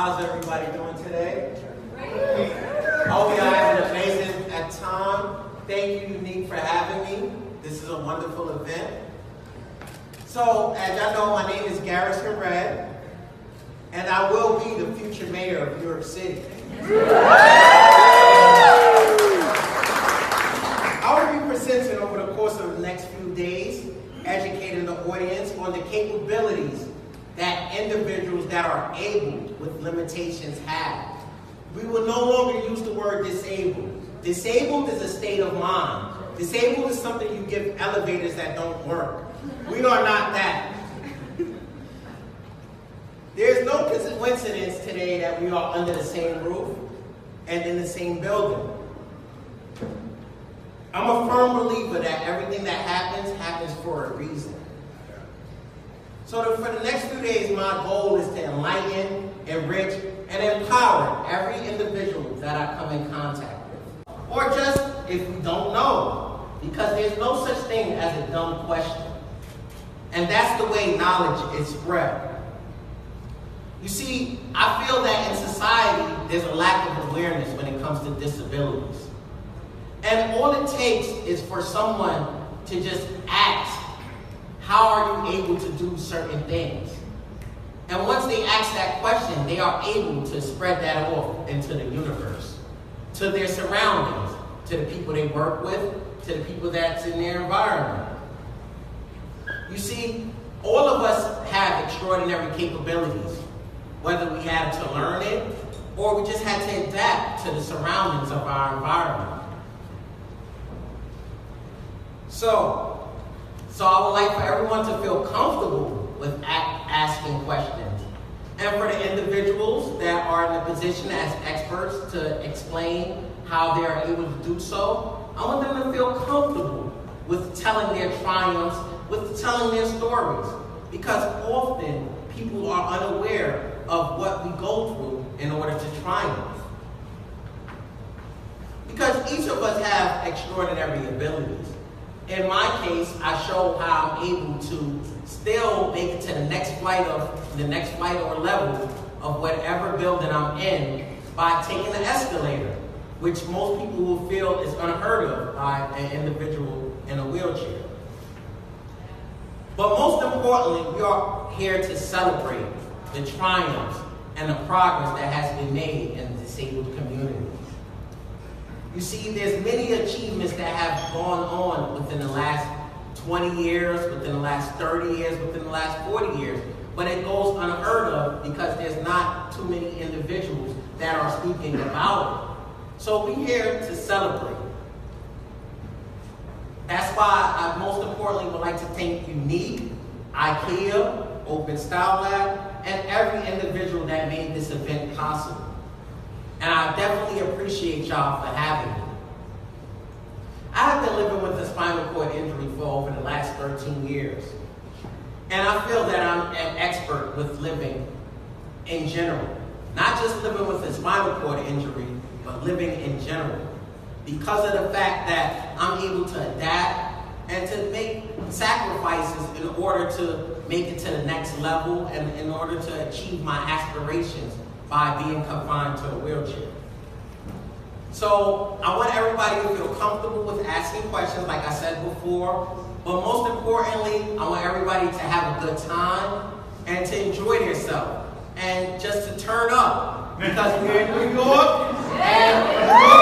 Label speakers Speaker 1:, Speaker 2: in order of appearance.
Speaker 1: How's everybody doing today? Hope y'all having an amazing time. Thank you, Unique, for having me. This is a wonderful event. So, as y'all know, my name is Garrison Red, and I will be the future mayor of New York City. I will be presenting over the course of the next few days, educating the audience on the capabilities that individuals that are able with limitations have. We will no longer use the word disabled. Disabled is a state of mind. Disabled is something you give elevators that don't work. We are not that. There's no coincidence today that we are under the same roof and in the same building. I'm a firm believer that everything that happens for a reason. So for the next few days, my goal is to enlighten, enrich, and empower every individual that I come in contact with. Or just if we don't know, because there's no such thing as a dumb question. And that's the way knowledge is spread. You see, I feel that in society, there's a lack of awareness when it comes to disabilities. And all it takes is for someone to just ask, how are you able to do certain things? And once they ask that question, they are able to spread that off into the universe, to their surroundings, to the people they work with, to the people that's in their environment. You see, all of us have extraordinary capabilities, whether we had to learn it or we just had to adapt to the surroundings of our environment. So I would like for everyone to feel comfortable with asking questions. And for the individuals that are in a position as experts to explain how they are able to do so, I want them to feel comfortable with telling their triumphs, with telling their stories. Because often people are unaware of what we go through in order to triumph. Because each of us have extraordinary abilities. In my case, I show how I'm able to still make it to the next flight or level of whatever building I'm in by taking the escalator, which most people will feel is unheard of by an individual in a wheelchair. But most importantly, we are here to celebrate the triumphs and the progress that has been made in the disabled community. You see, there's many achievements that have gone on within the last 20 years, within the last 30 years, within the last 40 years. But it goes unheard of because there's not too many individuals that are speaking about it. So we're here to celebrate. That's why I most importantly would like to thank Unique, IKEA, Open Style Lab, and every individual that made this event possible. And I definitely appreciate y'all for having me. I have been living with a spinal cord injury for over the last 13 years. And I feel that I'm an expert with living in general. Not just living with a spinal cord injury, but living in general. Because of the fact that I'm able to adapt and to make sacrifices in order to make it to the next level and in order to achieve my aspirations by being confined to a wheelchair. So I want everybody to feel comfortable with asking questions, like I said before, but most importantly, I want everybody to have a good time and to enjoy themselves and just to turn up, because we're in New York and